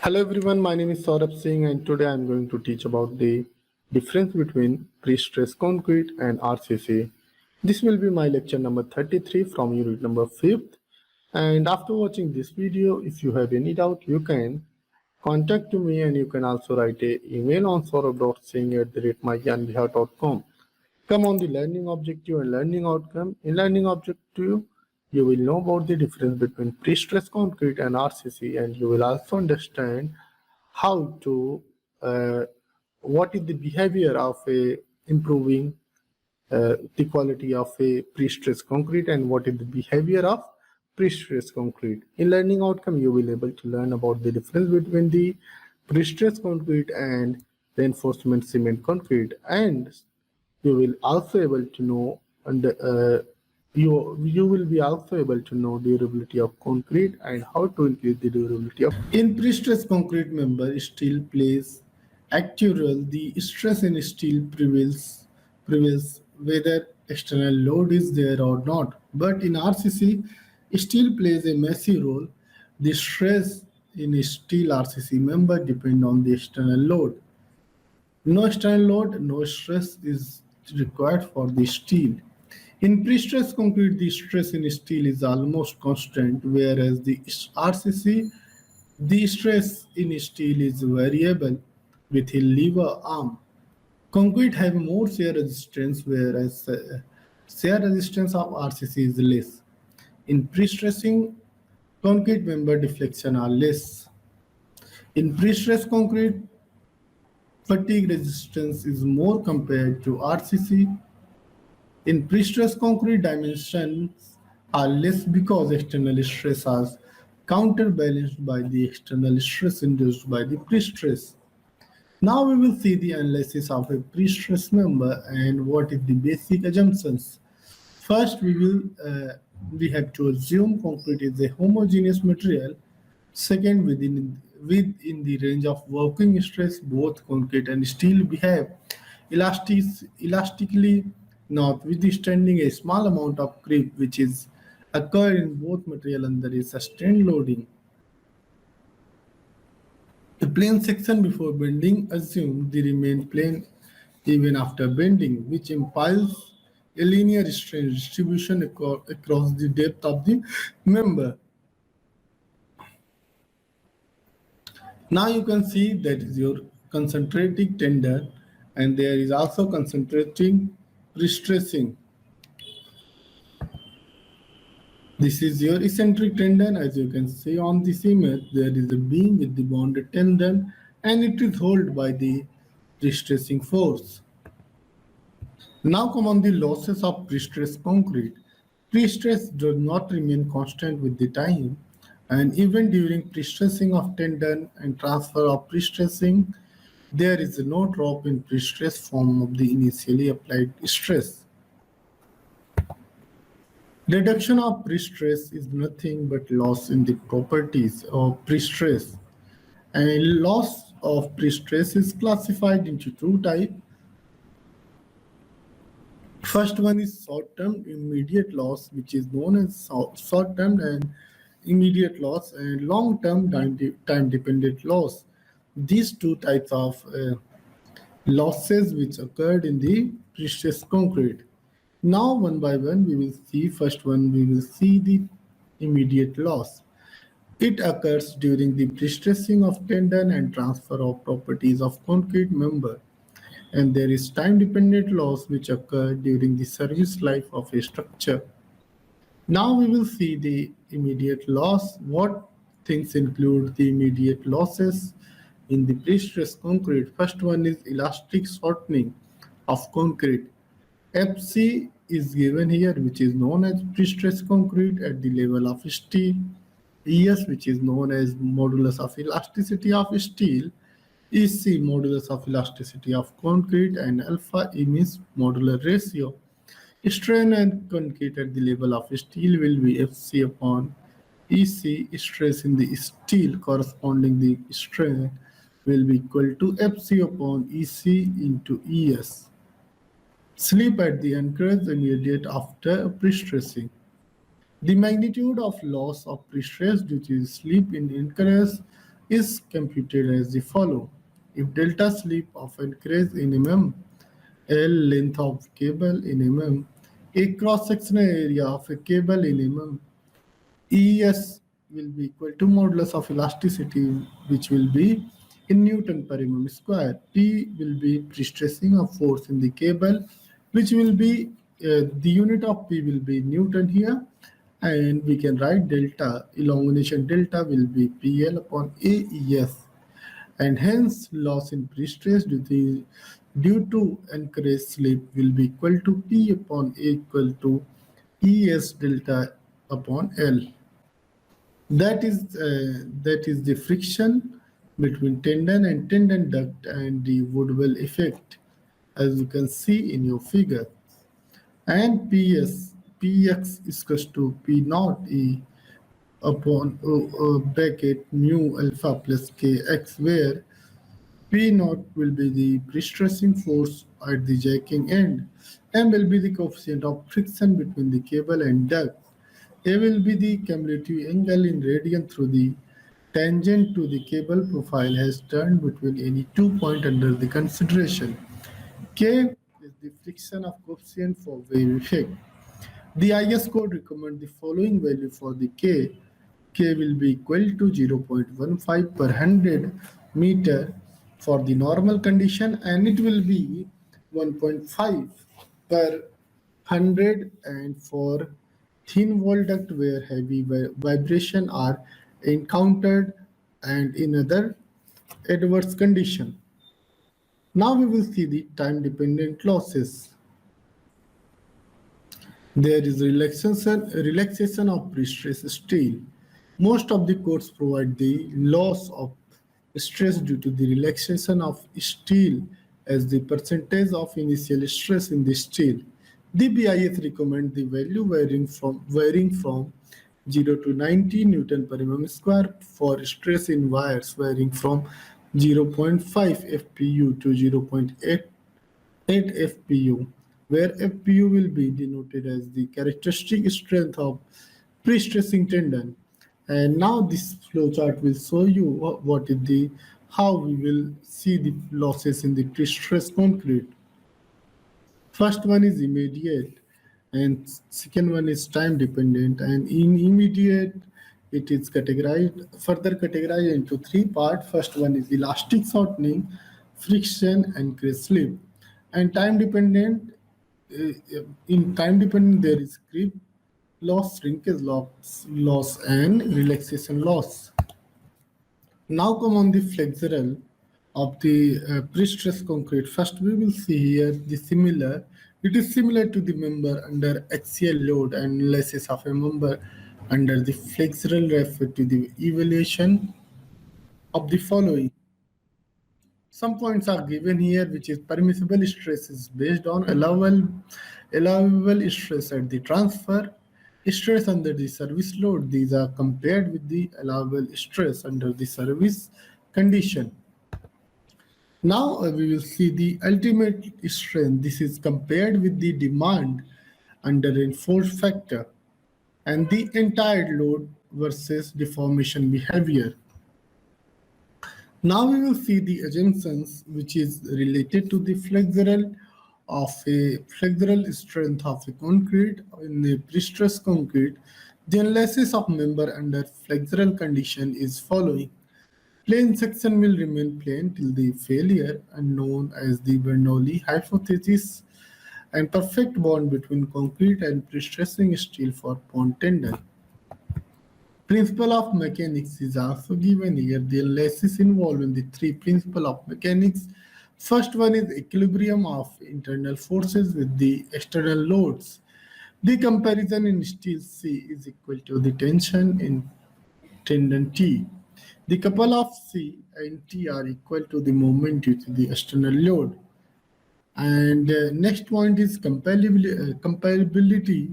Hello everyone, my name is Saurabh Singh and today I'm going to teach about the difference between pre-stressed concrete and RCC. This will be my lecture number 33 from unit number 5th, and after watching this video, if you have any doubt, you can contact to me and you can also write a email on saurabh.singh@myyanbihar.com. Come on the learning objective and learning outcome. In learning objective, you will know about the difference between pre-stressed concrete and RCC, and you will also understand how to what is the behavior of a improving the quality of a pre-stressed concrete and what is the behavior of pre-stressed concrete. In learning outcome, you will be able to learn about the difference between the pre-stressed concrete and reinforcement cement concrete, and you will also able to know and you will be also able to know durability of concrete and how to increase the durability of. In pre-stressed concrete member, steel plays active role. The stress in steel prevails whether external load is there or not. But in RCC, steel plays a massive role. The stress in steel RCC member depend on the external load. No external load, no stress is required for the steel. In pre-stressed concrete, the stress in steel is almost constant, whereas the RCC, the stress in steel is variable with a lever arm. Concrete have more shear resistance, whereas shear resistance of RCC is less. In pre-stressing, concrete member deflection are less. In pre-stressed concrete, fatigue resistance is more compared to RCC. In pre-stressed concrete, dimensions are less because external stress are counterbalanced by the external stress induced by the pre-stress. Now we will see the analysis of a pre-stress member and what is the basic assumptions. First, we have to assume concrete is a homogeneous material. Second, within the range of working stress, both concrete and steel behave elastically, notwithstanding a small amount of creep which is occur in both material under a sustained loading. A plane section before bending assumes they remain plane even after bending, which implies a linear strain distribution across the depth of the member. Now you can see that is your concentrating tendon, and there is also concentrating pre-stressing. This is your eccentric tendon. As you can see on this image, there is a beam with the bonded tendon and it is held by the pre-stressing force. Now come on the losses of pre-stressed concrete. Pre-stress does not remain constant with the time, and even during pre-stressing of tendon and transfer of pre-stressing, there is no drop in pre-stress form of the initially applied stress. Reduction of pre-stress is nothing but loss in the properties of pre-stress. And loss of pre-stress is classified into two types. First one is short-term immediate loss, which is known as short-term and immediate loss, and long-term time-dependent loss. These two types of losses which occurred in the pre-stressed concrete. Now, one by one, we will see. First one, we will see the immediate loss. It occurs during the pre-stressing of tendon and transfer of properties of concrete member. And there is time-dependent loss which occur during the service life of a structure. Now we will see the immediate loss. What things include the immediate losses in the pre-stressed concrete? First one is elastic shortening of concrete. FC is given here, which is known as pre-stressed concrete at the level of steel. ES, which is known as modulus of elasticity of steel. EC, modulus of elasticity of concrete, and alpha E means modular ratio. Strain and concrete at the level of steel will be FC upon EC. Stress in the steel corresponding the strain will be equal to FC upon EC into ES. Sleep at the anchorage immediate after pre-stressing. The magnitude of loss of pre-stress due to sleep in anchorage is computed as the follow. If delta slip of increase in mm, L length of cable in mm, a cross-sectional area of a cable in mm, ES will be equal to modulus of elasticity, which will be in Newton per mm square. P will be pre-stressing of force in the cable, which will be the unit of P will be Newton here, and we can write delta, elongation delta will be PL upon AES, and hence loss in pre-stress due to increased slip will be equal to P upon A equal to ES delta upon L. That is the friction between tendon and tendon duct and the Woodwell effect, as you can see in your figure. And Px is equals to P naught E upon bracket mu alpha plus Kx, where P naught will be the pre-stressing force at the jacking end. M will be the coefficient of friction between the cable and duct. A will be the cumulative angle in radian through the tangent to the cable profile has turned between any 2 points under the consideration. K is the friction of coefficient for wave effect. The IS code recommends the following value for the K. K will be equal to 0.15 per 100 meter for the normal condition, and it will be 1.5 per 100 and for thin wall duct where heavy vibration are encountered and in other adverse condition. Now we will see the time dependent losses. There is relaxation of pre-stress steel. Most of the codes provide the loss of stress due to the relaxation of steel as the percentage of initial stress in the steel. The BIS recommend the value varying from 0 to 90 Newton per mm square for stress in wires varying from 0.5 FPU to 0.8 FPU, where FPU will be denoted as the characteristic strength of pre-stressing tendon. And now this flowchart will show you how we will see the losses in the pre-stressed concrete. First one is immediate, and second one is time dependent. And in immediate, it is further categorized into three parts. First one is elastic shortening, friction, and crease slip. And time dependent, in time dependent there is creep loss, shrinkage loss, and relaxation loss. Now come on the flexural of the pre-stressed concrete. First, we will see here the similar. It is similar to the member under axial load and analysis of a member under the flexural refer to the evaluation of the following. Some points are given here, which is permissible stress is based on allowable stress at the transfer, stress under the service load. These are compared with the allowable stress under the service condition. Now we will see the ultimate strength. This is compared with the demand under a force factor and the entire load versus deformation behavior. Now we will see the assumptions which is related to the flexural strength of a concrete in the pre-stressed concrete. The analysis of member under flexural condition is following. Plane section will remain plane till the failure, and known as the Bernoulli hypothesis, and perfect bond between concrete and pre-stressing steel for bond tendon. Principle of mechanics is also given here. The analysis involving the three principles of mechanics. First one is equilibrium of internal forces with the external loads. The comparison in steel C is equal to the tension in tendon T. The couple of C and T are equal to the moment due to the external load. And next point is compatibility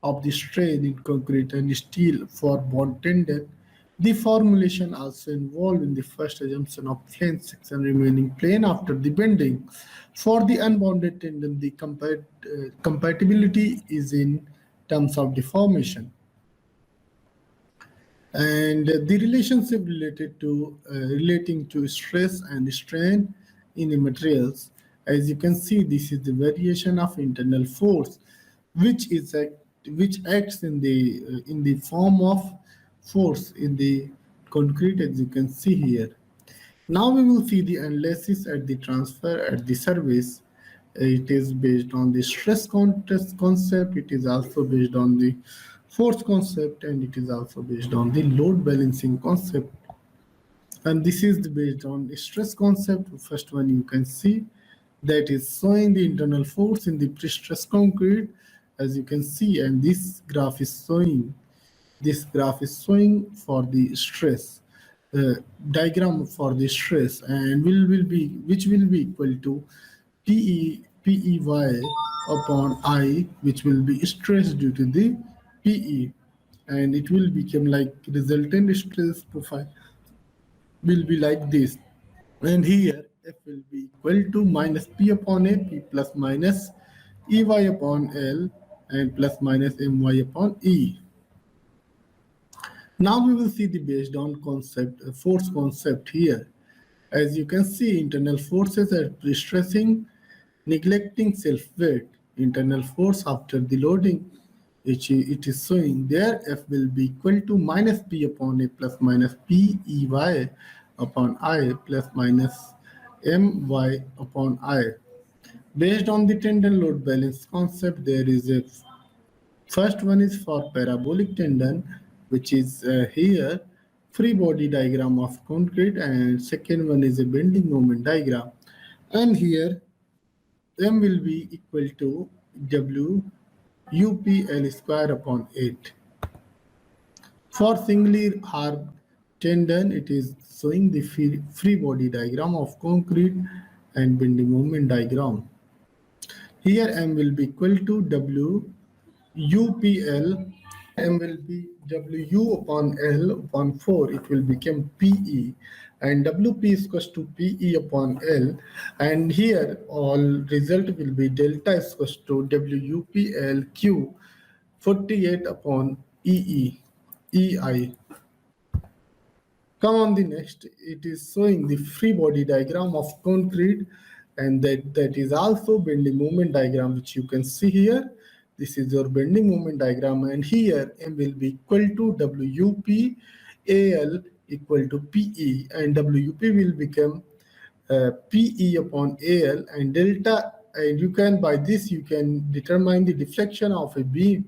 of the strain in concrete and steel for bond tendon. The formulation also involved in the first assumption of plane section remaining plane after the bending. For the unbounded tendon, the compatibility is in terms of deformation. And the relationship relating to stress and strain in the materials. As you can see, this is the variation of internal force, which is which acts in the form of force in the concrete, as you can see here. Now we will see the analysis at the transfer at the surface. It is based on the stress contest concept. It is also based on the force concept, and it is also based on the load balancing concept. And this is based on the stress concept. First one you can see that is showing the internal force in the pre-stressed concrete, as you can see, and this graph is showing for the stress diagram for the stress, and will be which will be equal to Pey upon I, which will be stress due to the Pe, and it will become like resultant stress profile will be like this. And here F will be equal to minus P upon A, P plus minus Ey upon L, and plus minus My upon E. Now we will see the based on concept, force concept here. As you can see, internal forces are pre-stressing, neglecting self-weight. Internal force after the loading, which it is showing there, F will be equal to minus P upon A plus minus P Ey upon I plus minus My upon I. Based on the tendon load balance concept, there is a first one is for parabolic tendon, which is here free body diagram of concrete, and second one is a bending moment diagram. And here M will be equal to W UPL square upon 8. For singly hard tendon, it is showing the free body diagram of concrete and bending moment diagram. Here M will be equal to W UPL. M will be W upon L upon 4. It will become PE, and WP is equals to PE upon L. And here all result will be delta is equals to WUPL 48 upon EI. Come on the next, it is showing the free body diagram of concrete, and that is also bending moment diagram, which you can see here. This is your bending moment diagram, and here M will be equal to WP AL equal to PE, and WP will become PE upon AL, and delta, and you can, by this you can determine the deflection of a beam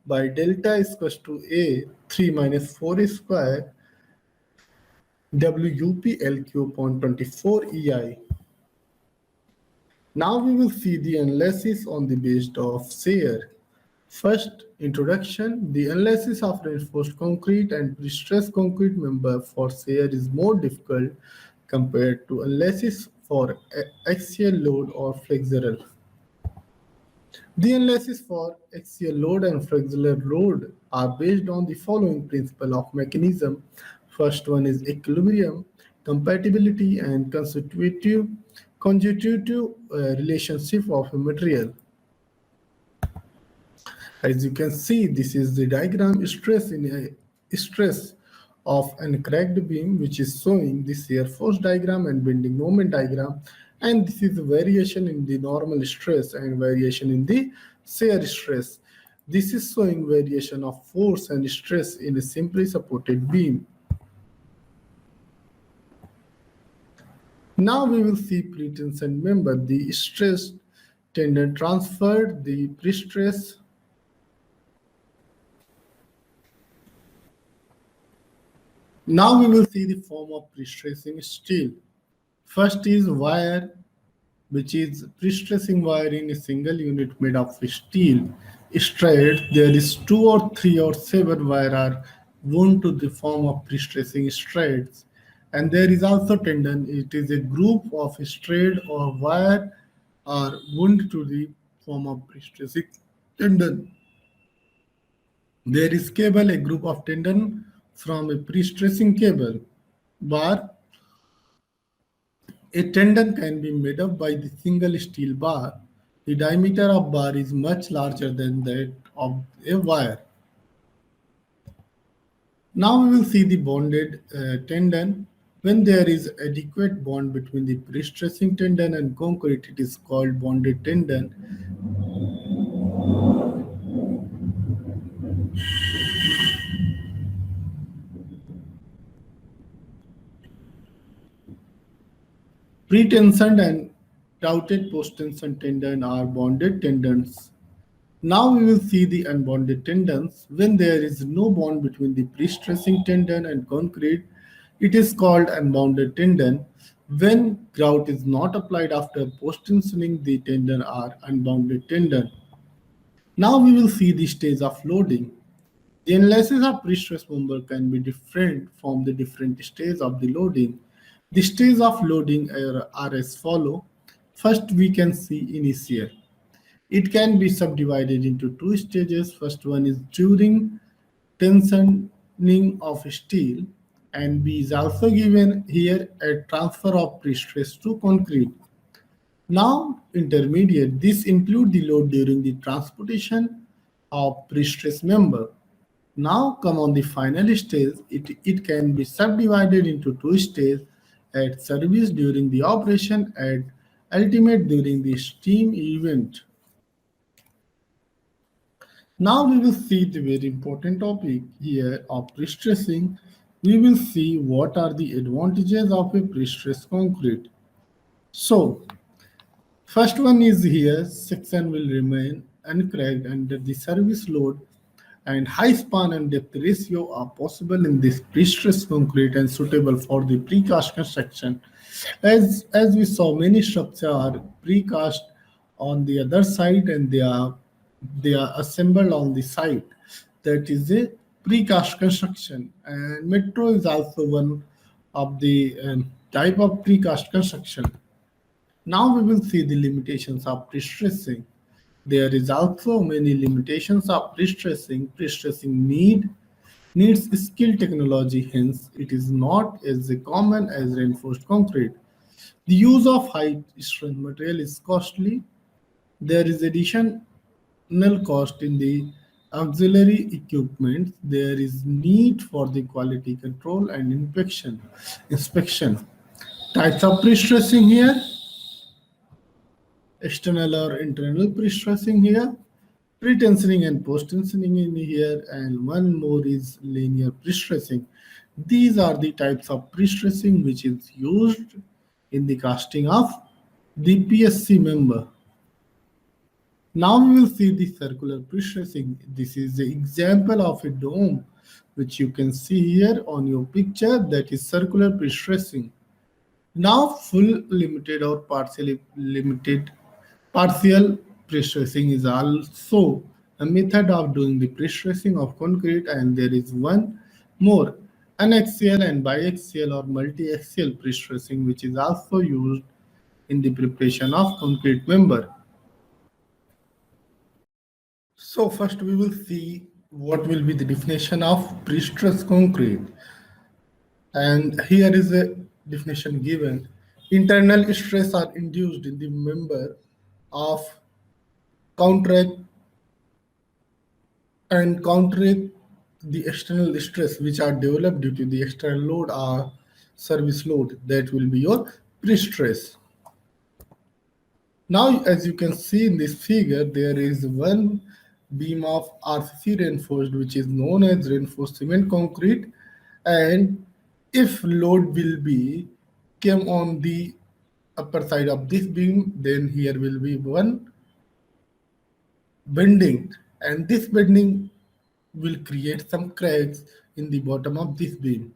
by delta is equals to A 3 minus 4 square WUPLQ upon 24 EI. Now we will see the analysis on the basis of shear. First, introduction. The analysis of reinforced concrete and pre-stressed concrete member for shear is more difficult compared to analysis for axial load or flexural. The analysis for axial load and flexural load are based on the following principle of mechanism. First one is equilibrium, compatibility, and constitutive relationship of a material. As you can see, this is the diagram stress of an cracked beam, which is showing the shear force diagram and bending moment diagram. And this is a variation in the normal stress and variation in the shear stress. This is showing variation of force and stress in a simply supported beam. Now we will see pre-tension member, the stress tendon transfer, the pre-stress. Now we will see the form of pre-stressing steel. First is wire, which is pre-stressing wire in a single unit made of steel. Straight, there is 2 or 3 or 7 wire are wound to the form of pre-stressing straights. And there is also tendon. It is a group of straight or wire are wound to the form of pre-stressing tendon. There is cable, a group of tendon from a pre-stressing cable bar. A tendon can be made up by the single steel bar. The diameter of bar is much larger than that of a wire. Now we will see the bonded tendon. When there is adequate bond between the pre-stressing tendon and concrete, it is called bonded tendon. Pre-tensioned and touted post-tension tendon are bonded tendons. Now we will see the unbonded tendons. When there is no bond between the pre-stressing tendon and concrete, it is called unbounded tendon. When grout is not applied after post-tensioning, the tendon are unbounded tendon. Now we will see the stage of loading. The analysis of pre-stress member can be different from the different stages of the loading. The stages of loading are as follow. First, we can see initial. It can be subdivided into two stages. First one is during tensioning of steel, and B is also given here a transfer of pre-stress to concrete. Now, intermediate, this include the load during the transportation of pre-stress member. Now come on the final stage, it can be subdivided into two stages at service during the operation and ultimate during the steam event. Now we will see the very important topic here of pre-stressing. We will see what are the advantages of a pre-stressed concrete. So, first one is here, section will remain uncracked under the service load and high span and depth ratio are possible in this pre-stressed concrete and suitable for the precast construction. As we saw, many structures are precast on the other side and they are assembled on the site. That is a precast construction. And metro is also one of the type of precast construction. Now we will see the limitations of pre-stressing. There is also many limitations of pre-stressing. Pre-stressing needs skill technology, hence it is not as common as reinforced concrete. The use of high strength material is costly. There is additional cost in the auxiliary equipment. There is need for the quality control and inspection. Types of pre-stressing here, external or internal pre-stressing here, pre-tensioning and post-tensioning in here, and one more is linear pre-stressing. These are the types of pre-stressing which is used in the casting of the PSC member. Now we will see the circular pre-stressing. This is the example of a dome which you can see here on your picture, that is circular pre-stressing. Now full limited or partial pre-stressing is also a method of doing the pre-stressing of concrete, and there is one more, anaxial and biaxial or multi-axial pre-stressing, which is also used in the preparation of concrete member. So first we will see what will be the definition of pre-stressed concrete. And here is a definition given. Internal stress are induced in the member of counteract and counteract the external stress which are developed due to the external load or service load. That will be your pre-stress. Now, as you can see in this figure, there is one beam of RCC reinforced, which is known as reinforced cement concrete. And if load will be came on the upper side of this beam, then here will be one bending, and this bending will create some cracks in the bottom of this beam,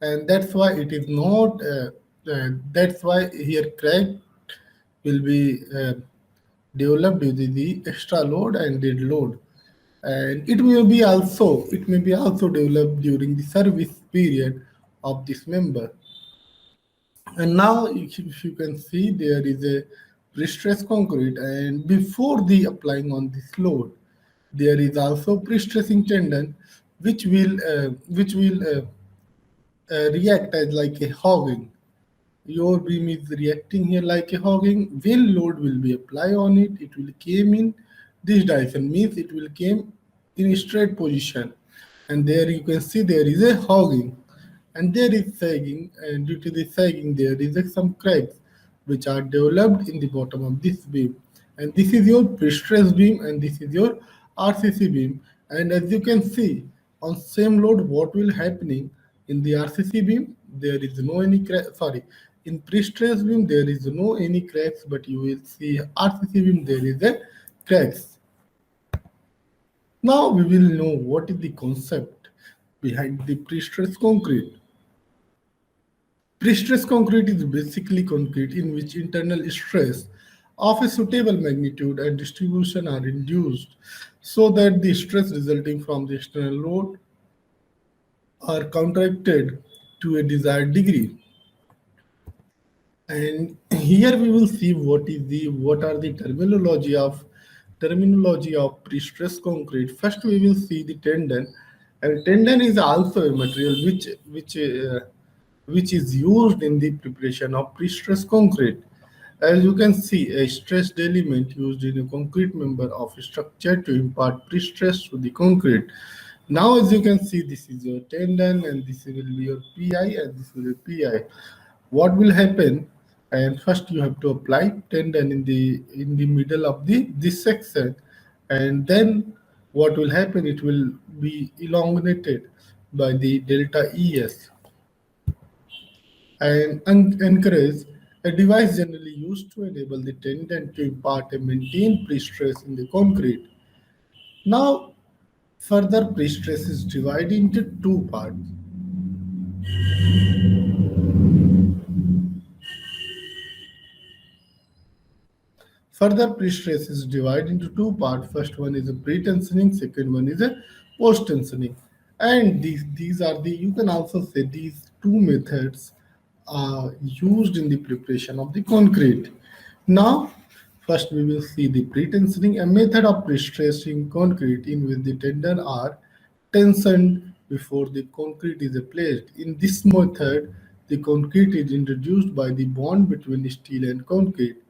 and that's why it is not. That's why here crack will be developed due to the extra load and dead load, and it may be also developed during the service period of this member. And now if you can see, there is a pre-stressed concrete, and before the applying on this load, there is also pre-stressing tendon which will react as like a hogging. Your beam is reacting here like a hogging. When load will be applied on it, it will came in this direction, means it will came in a straight position. and there you can see there is a hogging, and there is sagging, and due to the sagging there is some cracks which are developed in the bottom of this beam, and this is your pre-stress beam and this is your RCC beam. And as you can see on same load what will happening in the RCC beam, there is no any crack, sorry, in pre-stress beam there is no any cracks, but you will see RCC beam there is a cracks. Now we will know what is the concept behind the pre-stressed concrete. Pre-stressed concrete is basically concrete in which internal stress of a suitable magnitude and distribution are induced so that the stress resulting from the external load are counteracted to a desired degree. And here we will see what are the terminology of pre-stressed concrete. First we will see the tendon, and tendon is also a material which is used in the preparation of pre-stressed concrete. As you can see, a stressed element used in a concrete member of a structure to impart pre-stress to the concrete. Now, as you can see, this is your tendon, and this will be your PI, and this will be PI. What will happen? And first, you have to apply tendon in the middle of the this section, and then what will happen? It will be elongated by the delta ES and encourage a device generally used to enable the tendon to impart and maintain pre-stress in the concrete. Now, further pre-stress is divided into two parts. Further pre-stress is divided into two parts. First one is a pre-tensioning, second one is a post-tensioning. And these are the, you can also say these two methods are used in the preparation of the concrete. Now, first we will see the pre-tensioning, a method of pre-stressing concrete in which the tendon are tensioned before the concrete is placed. In this method, the concrete is introduced by the bond between steel and concrete.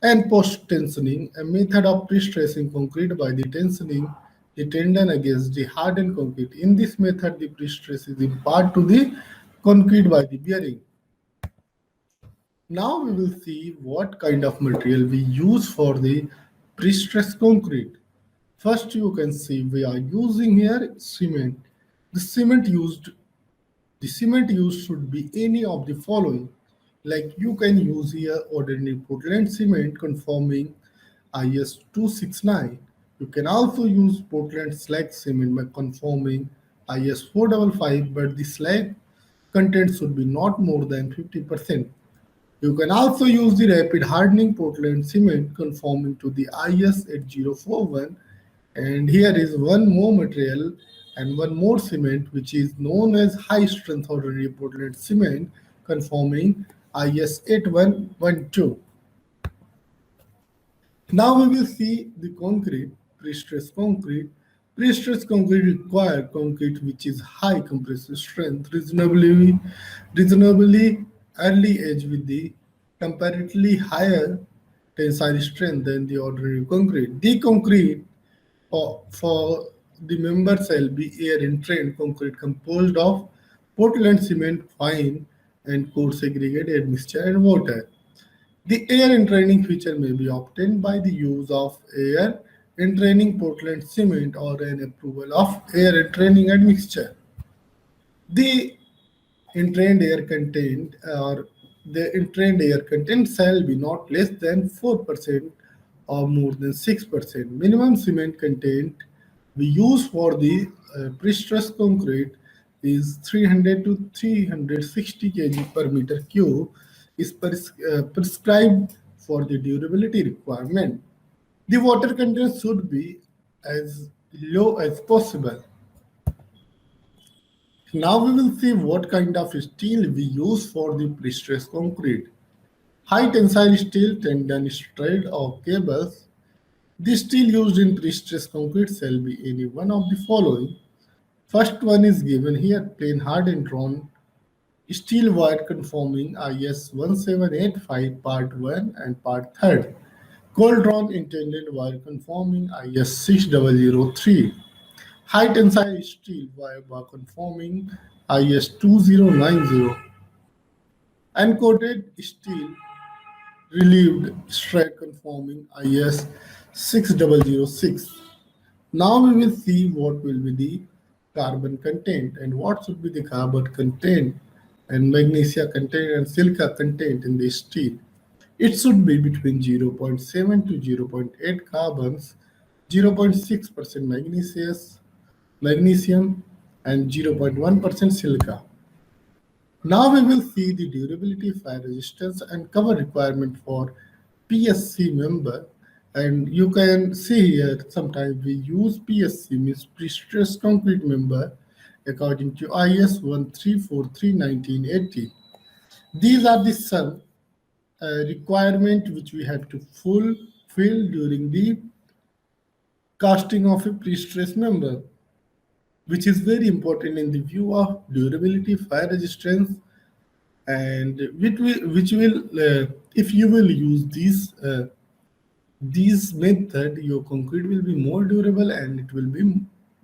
And post-tensioning, a method of pre-stressing concrete by the tensioning the tendon against the hardened concrete. In this method, the pre-stress is imparted to the concrete by the bearing. Now we will see what kind of material we use for the pre-stressed concrete. First, you can see we are using here cement. The cement used the cement used should be any of the following. Like you can use here ordinary Portland cement conforming IS 269. You can also use Portland slag cement by conforming IS 455, but the slag content should be not more than 50%. You can also use the rapid hardening Portland cement conforming to the IS 8041, and here is one more material and one more cement which is known as high strength ordinary Portland cement conforming IS 8112. Now we will see the concrete, pre-stressed concrete. Pre-stressed concrete require concrete which is high compressive strength, reasonably early age with the comparatively higher tensile strength than the ordinary concrete. The concrete for the member shall be air entrained concrete composed of Portland cement, fine and coarse segregated mixture and water. The air entraining feature may be obtained by the use of air entraining Portland cement or an approval of air entraining admixture. The entrained air content or the entrained air content shall be not less than 4% or more than 6%. Minimum cement content we use for the pre-stressed concrete is 300 to 360 kg per meter cube is prescribed for the durability requirement. The water content should be as low as possible. Now we will see what kind of steel we use for the pre-stressed concrete. High tensile steel, tendon, strand or cables. The steel used in pre-stressed concrete shall be any one of the following. First one is given here, plain hardened drawn steel wire conforming IS 1785 part 1 and part 3. Cold drawn intended wire conforming IS 6003. high tensile steel via conforming IS 2090, uncoated steel relieved strike conforming IS 6006. Now we will see what will be the carbon content and what should be the carbon content and magnesia content and silica content in the steel. It should be between zero point 0.7 to zero point 0.8 carbons, 0.6% magnesium, and 0.1% silica. Now we will see the durability, fire resistance, and cover requirement for PSC member. And you can see here sometimes we use PSC, means pre-stressed concrete member, according to IS 1343/1980. These are the some requirement which we have to fulfill during the casting of a pre-stressed member, which is very important in the view of durability, fire resistance, and which will if you will use these method, your concrete will be more durable and it will be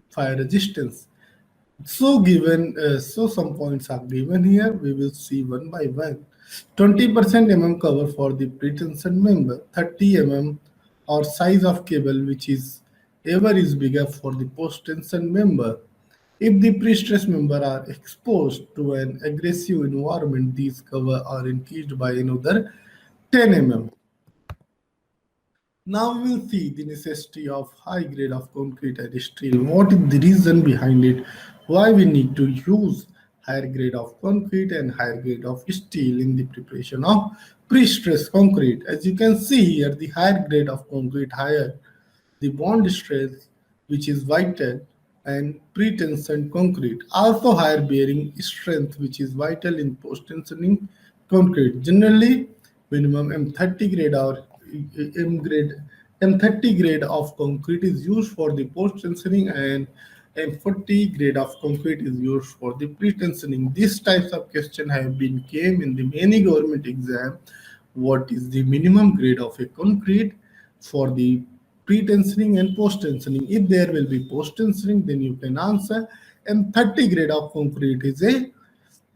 fire resistance. So some points are given here. We will see one by one. 20% cover for the pretension member, 30 or size of cable which is ever is bigger for the post tension member. If the pre-stress member are exposed to an aggressive environment, these cover are increased by another 10 Now we will see the necessity of high grade of concrete and steel. What is the reason behind it? Why we need to use higher grade of concrete and higher grade of steel in the preparation of pre-stressed concrete? As you can see here, the higher grade of concrete higher the bond stress, which is vital, and pre-tension concrete. Also higher bearing strength, which is vital in post-tensioning concrete. Generally, minimum M30 grade or M grade M30 grade of concrete is used for the post-tensioning and M40 grade of concrete is used for the pre-tensioning. These types of questions have been came in the many government exam. What is the minimum grade of a concrete for the pre-tensioning and post-tensioning? If there will be post-tensioning, then you can answer M30 grade of concrete is a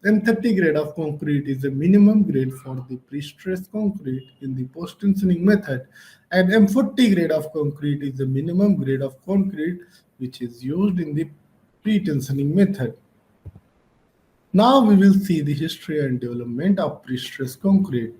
M30 grade of concrete is a minimum grade for the pre-stressed concrete in the post-tensioning method, and M40 grade of concrete is the minimum grade of concrete which is used in the pre-tensioning method. Now we will see the history and development of pre-stressed concrete.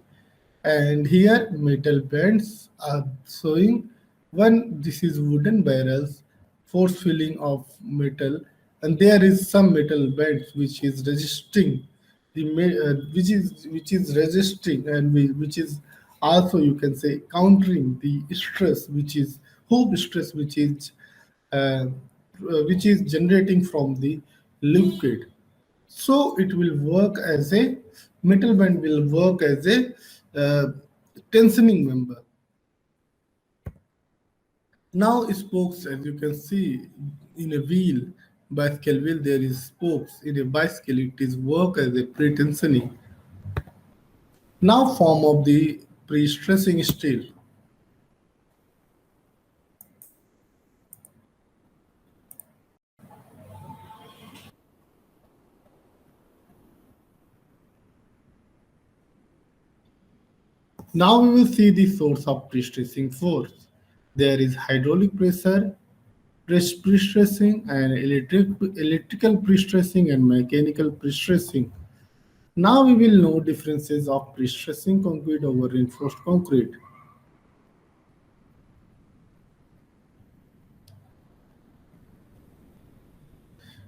And here metal bands are showing one. This is wooden barrels, force filling of metal, and there is some metal bands which is resisting which is resisting and which is also you can say countering the stress which is hoop stress uh, which is generating from the liquid. So it will work as a metal band will work as a tensioning member. Now spokes, as you can see in a wheel, bicycle wheel, there is spokes. In a bicycle, it is work as a pre-tensioning. Now form of the pre-stressing steel. Now we will see the source of pre-stressing force. There is hydraulic pressure, pre-stressing, and electrical pre-stressing and mechanical pre-stressing. Now we will know differences of pre-stressing concrete over reinforced concrete.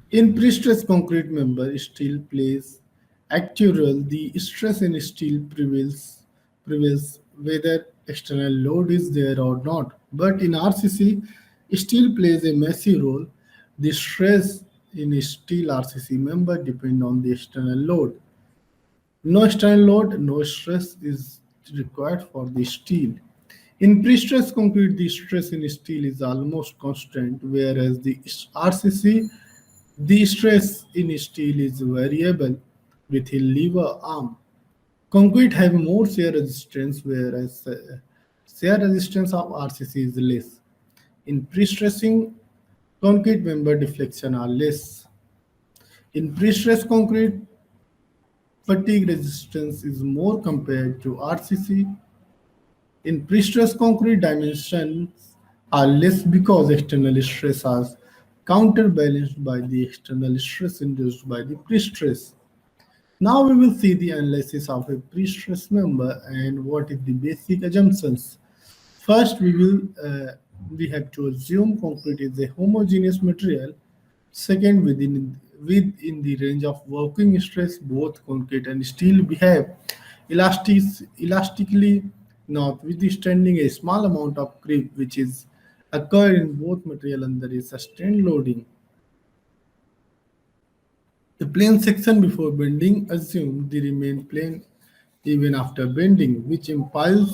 In pre-stressed concrete member, steel plays active role. The stress in steel prevails whether external load is there or not. But in RCC, steel plays a messy role. The stress in a steel RCC member depend on the external load. No external load, no stress is required for the steel. In pre-stressed concrete, the stress in steel is almost constant, whereas the RCC, the stress in steel is variable with a lever arm. Concrete have more shear resistance, whereas shear resistance of RCC is less. In pre-stressing concrete member deflection are less. In pre-stressed concrete, fatigue resistance is more compared to RCC. In pre-stressed concrete, dimensions are less because external stress are counterbalanced by the external stress induced by the pre-stress. Now we will see the analysis of a pre-stress member and what is the basic assumptions. First, we have to assume concrete is a homogeneous material. Second, within the range of working stress, both concrete and steel behave elastic, elastically, notwithstanding a small amount of creep which is occur in both material under a sustained loading. The plane section before bending assume they remain plane even after bending, which implies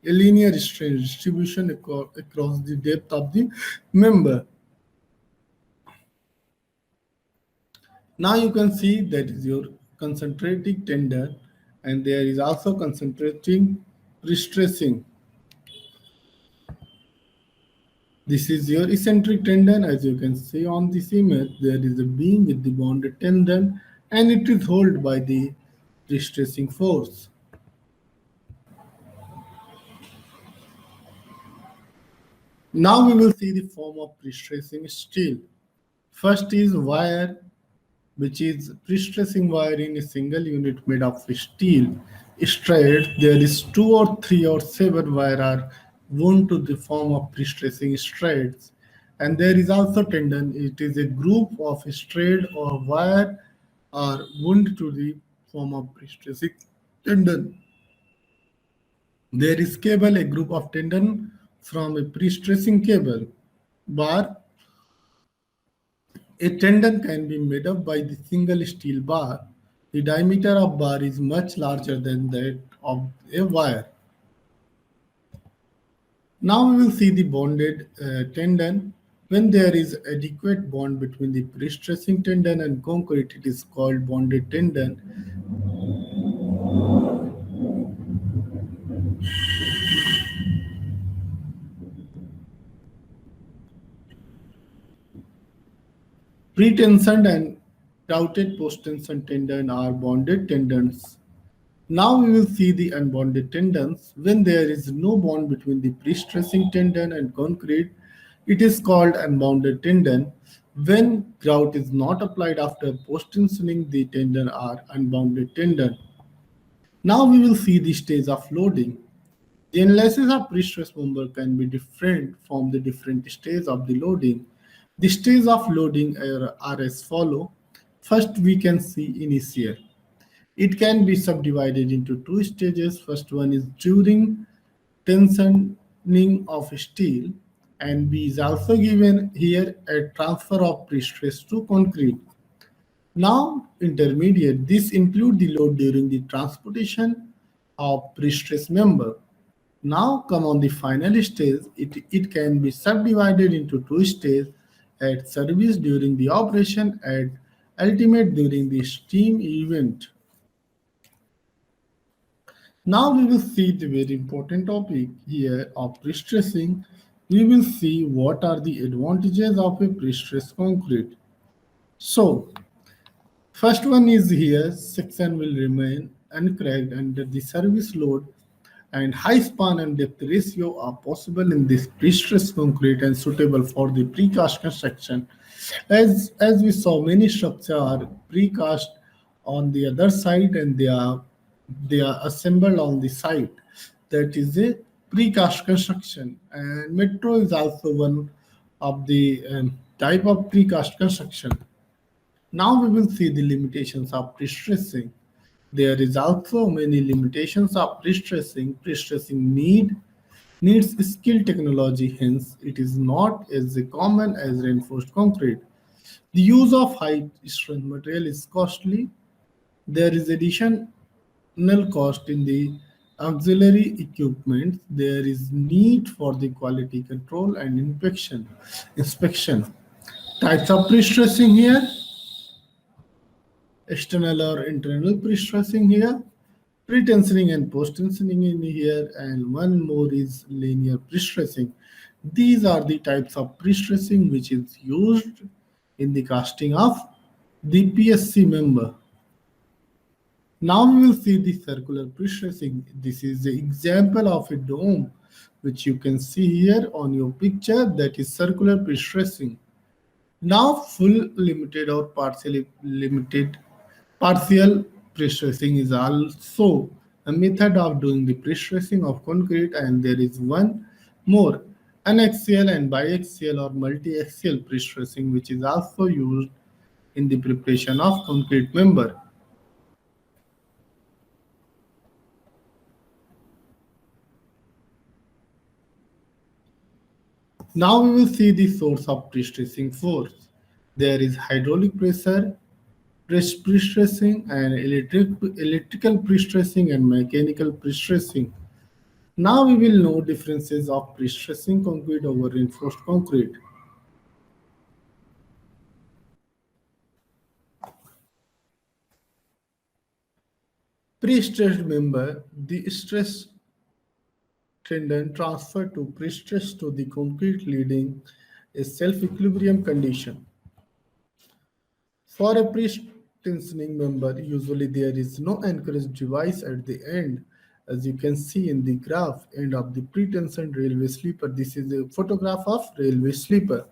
a linear strain distribution across the depth of the member. Now you can see that is your concentrating tendon, and there is also concentrating pre-stressing. This is your eccentric tendon. As you can see on this image, there is a beam with the bonded tendon, and it is held by the pre-stressing force. Now we will see the form of pre-stressing steel. First is wire, which is pre-stressing wire in a single unit made of steel. Straight, there is two or three or seven wire are wound to the form of pre-stressing straights. And there is also tendon. It is a group of straight or wire are wound to the form of pre-stressing tendon. There is cable, a group of tendon from a pre-stressing cable. Bar, a tendon can be made up by the single steel bar. The diameter of bar is much larger than that of a wire. Now we will see the bonded tendon. When there is adequate bond between the pre-stressing tendon and concrete, it is called bonded tendon. Pre-tensioned and touted post-tension tendon are bonded tendons. Now we will see the unbonded tendons. When there is no bond between the pre-stressing tendon and concrete, it is called unbounded tendon. When grout is not applied after post-tensioning, the tendon are unbounded tendon. Now we will see the stage of loading. The analysis of pre-stress member can be different from the different stages of the loading. The stages of loading are as follow. First, we can see initial. It can be subdivided into two stages. First one is during tensioning of steel, and B is also given here a transfer of pre-stress to concrete. Now, intermediate, this include the load during the transportation of pre-stress member. Now come on the final stage, it can be subdivided into two stages at service during the operation and ultimate during the steam event. Now we will see the very important topic here of pre-stressing. We will see what are the advantages of a pre-stressed concrete. So, first one is here, section will remain uncracked under the service load, and high span and depth ratio are possible in this pre-stressed concrete and suitable for the precast construction. As we saw, many structures are precast on the other side, and they are assembled on the site. That is a precast construction, and metro is also one of the type of precast construction. Now we will see the limitations of pre-stressing. There is also many limitations of pre-stressing. Pre-stressing needs skilled technology, hence it is not as common as reinforced concrete. The use of high strength material is costly. There is additional cost in the auxiliary equipment. There is need for the quality control and inspection. Types of pre-stressing here, external or internal pre-stressing here, pre-tensioning and post-tensioning in here, and one more is linear pre-stressing. These are the types of pre-stressing which is used in the casting of the PSC member. Now we will see the circular pre-stressing. This is the example of a dome which you can see here on your picture, that is circular pre-stressing. Now full limited or partially limited partial pre-stressing is also a method of doing the pre-stressing of concrete, and there is one more, anaxial and biaxial or multi-axial pre-stressing, which is also used in the preparation of concrete member. Now we will see the source of pre-stressing force. There is hydraulic pressure, pre-stressing, and electrical pre-stressing and mechanical pre-stressing. Now we will know differences of pre-stressing concrete over reinforced concrete. Pre-stressed member, the stress tendon transfer to pre-stress to the concrete leading a self-equilibrium condition. For a pre-tensioning member, usually there is no anchorage device at the end. As you can see in the graph, end of the pre-tensioned railway sleeper. This is a photograph of railway sleeper.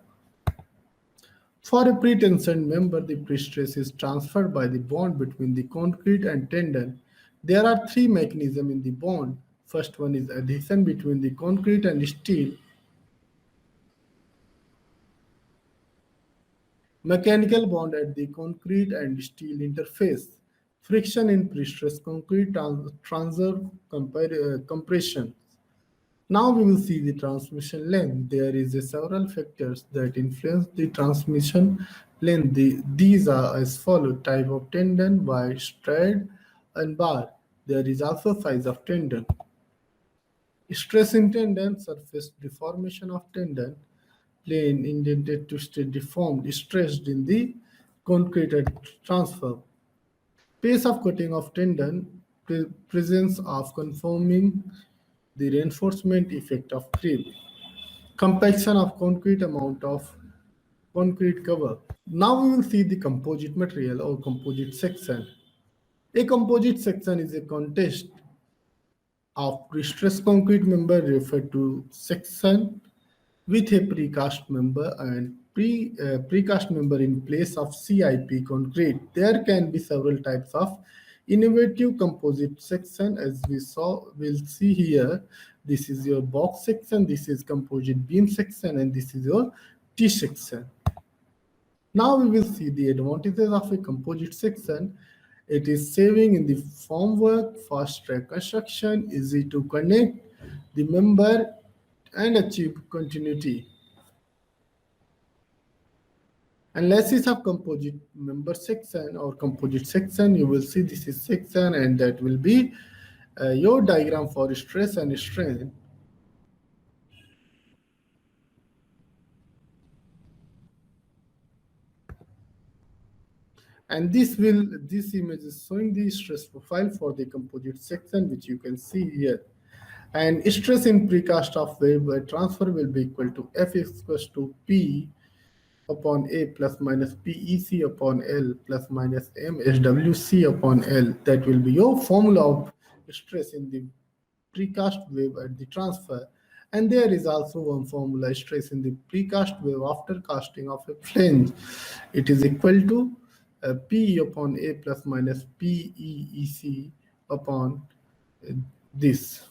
For a pre-tensioned member, the pre-stress is transferred by the bond between the concrete and tendon. There are three mechanisms in the bond. First one is adhesion between the concrete and steel. Mechanical bond at the concrete and steel interface. Friction in pre-stress concrete transfer compression. Now we will see the transmission length. There is several factors that influence the transmission length. These are as follows: type of tendon, wide, straight, and bar. There is also size of tendon. Stress in tendon, surface deformation of tendon, plane indented, twisted, deformed, stressed in the concrete transfer. Pace of cutting of tendon, presence of conforming, the reinforcement effect of creep. Compaction of concrete, amount of concrete cover. Now we will see the composite material or composite section. A composite section is a contest of pre-stressed concrete member referred to section with a precast member and precast member in place of CIP concrete. There can be several types of innovative composite section, as we'll see here. This is your box section, this is composite beam section, and this is your T section. Now we will see the advantages of a composite section. It is saving in the formwork, fast track construction, easy to connect the member, and achieve continuity. Analysis of composite member section or composite section, you will see this is section, and that will be your diagram for stress and strain. And this image is showing the stress profile for the composite section, which you can see here. And stress in precast of wave transfer will be equal to F is equals to P upon A plus minus PEC upon L plus minus MSWC upon L. That will be your formula of stress in the precast wave at the transfer. And there is also one formula stress in the precast wave after casting of a flange. It is equal to P upon A plus minus PEEC upon this.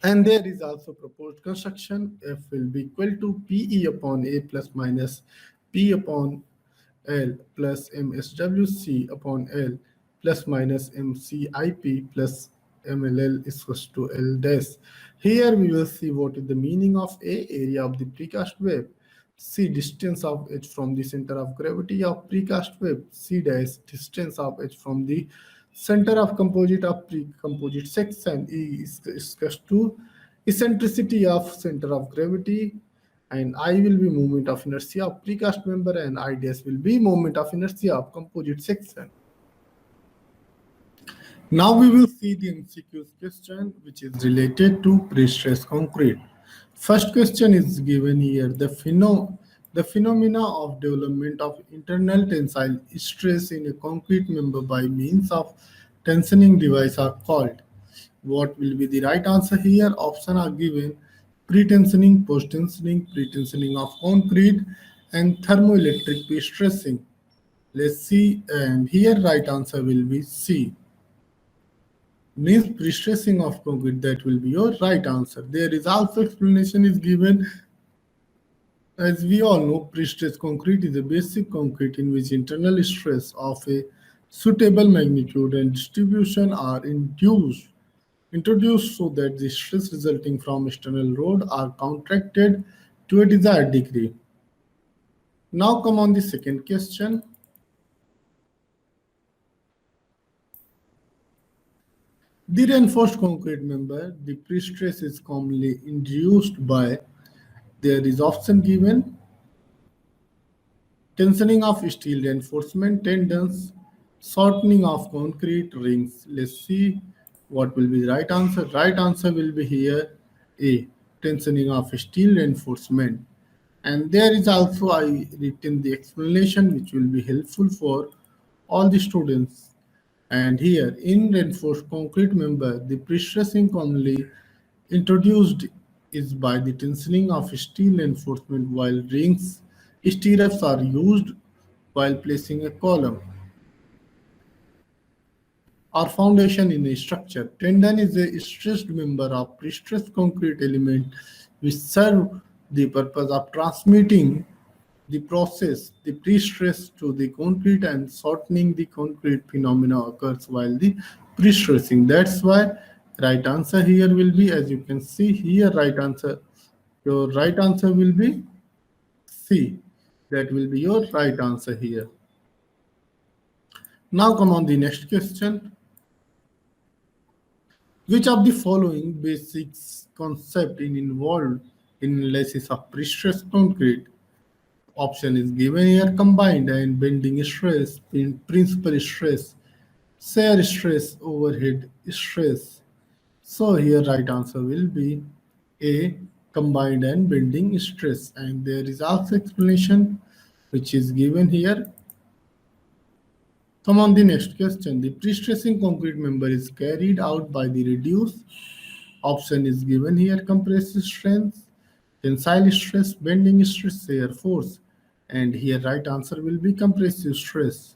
And there is also proposed construction. F will be equal to PE upon A plus minus P upon L plus MSWC upon L plus minus MCIP plus MLL is equals to L dash. Here we will see what is the meaning of A, area of the precast wave. C, distance of H from the center of gravity of precast wave. C dash, distance of H from the center of composite section. E is equals to eccentricity of center of gravity, and I will be moment of inertia of precast member, and I dash will be moment of inertia of composite section. Now we will see the MCQ question which is related to pre-stress concrete. First question is given here. The phenomena of development of internal tensile stress in a concrete member by means of tensioning device are called. What will be the right answer here? Options are given: pre-tensioning, post-tensioning, pre-tensioning of concrete, and thermoelectric pre-stressing. Let's see, and here right answer will be C, means pre-stressing of concrete. That will be your right answer. There is also explanation is given. As we all know, pre-stressed concrete is a basic concrete in which internal stress of a suitable magnitude and distribution are introduced so that the stress resulting from external load are contracted to a desired degree. Now come on the second question. The reinforced concrete member, the pre-stress is commonly induced by, there is option given: tensioning of steel reinforcement tendons, shortening of concrete rings. Let's see what will be the right answer. Right answer will be here A, tensioning of steel reinforcement. And there is also I written the explanation which will be helpful for all the students. And here in reinforced concrete member, the pre-stressing commonly introduced is by the tensioning of steel reinforcement, while rings stirrups are used while placing a column or foundation in a structure. Tendon is a stressed member of pre-stressed concrete element which serve the purpose of transmitting the process, the pre-stress to the concrete, and shortening the concrete phenomena occurs while the pre-stressing. That's why right answer here will be, as you can see here, right answer. Your right answer will be C. That will be your right answer here. Now come on the next question. Which of the following basics concept in involved in analysis of pre-stressed concrete? Option is given here: combined and bending stress, principal stress, shear stress, overhead stress. So here right answer will be A, combined and bending stress. And there is also explanation which is given here. Come on the next question. The pre-stressing concrete member is carried out by the reduced, option is given here: compressive strength, tensile stress, bending stress, shear force. And here right answer will be compressive stress.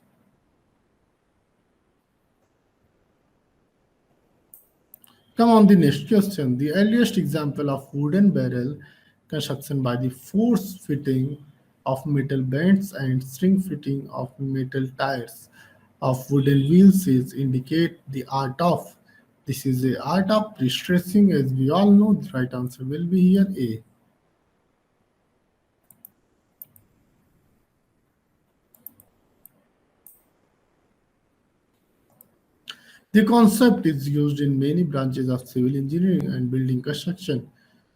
Come on the next question. The earliest example of wooden barrel construction by the force fitting of metal bands and string fitting of metal tires of wooden wheels is indicate the art of. This is the art of pre-stressing. As we all know, the right answer will be here A. The concept is used in many branches of civil engineering and building construction.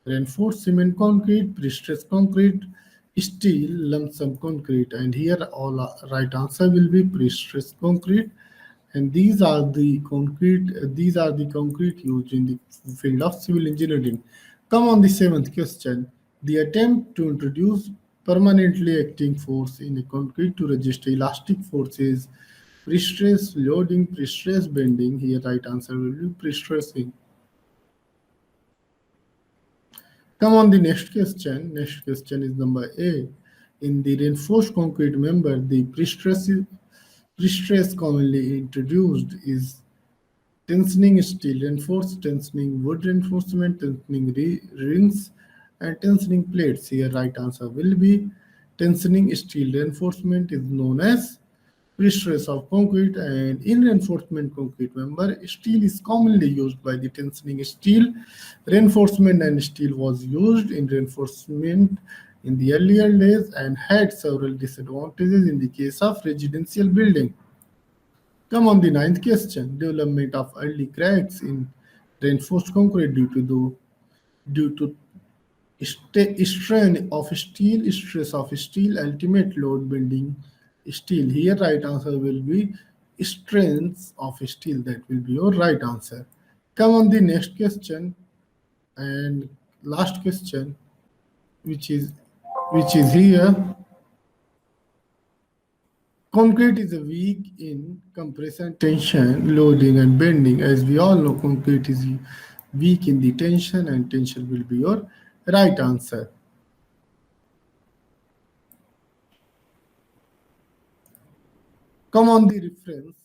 Reinforced cement concrete, pre-stressed concrete, steel, lump sum concrete, and here all right answer will be pre-stressed concrete. And these are the concrete used in the field of civil engineering. Come on the seventh question. The attempt to introduce permanently acting force in a concrete to resist elastic forces, pre-stress loading, pre-stress bending. Here right answer will be pre-stressing. Come on the next question. Next question is number A. In the reinforced concrete member, the pre-stress commonly introduced is tensioning steel reinforced, tensioning wood reinforcement, tensioning rings, and tensioning plates. Here right answer will be tensioning steel reinforcement is known as pre-stress of concrete. And in reinforcement concrete member, steel is commonly used by the tensioning steel reinforcement, and steel was used in reinforcement in the earlier days and had several disadvantages in the case of residential building. Come on the ninth question. Development of early cracks in reinforced concrete due to strain of steel, stress of steel, ultimate load bending steel. Here right answer will be strengths of steel. That will be your right answer. Come on the next question and last question, which is here. Concrete is weak in compression, tension, loading, and bending. As we all know, concrete is weak in the tension, and tension will be your right answer. Come on the reference.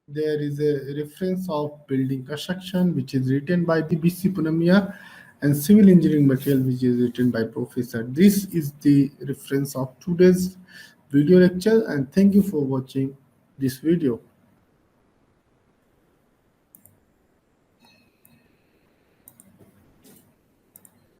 There is a reference of building construction, which is written by the BC Punamia, and civil engineering material, which is written by Professor. This is the reference of today's video lecture, and thank you for watching this video.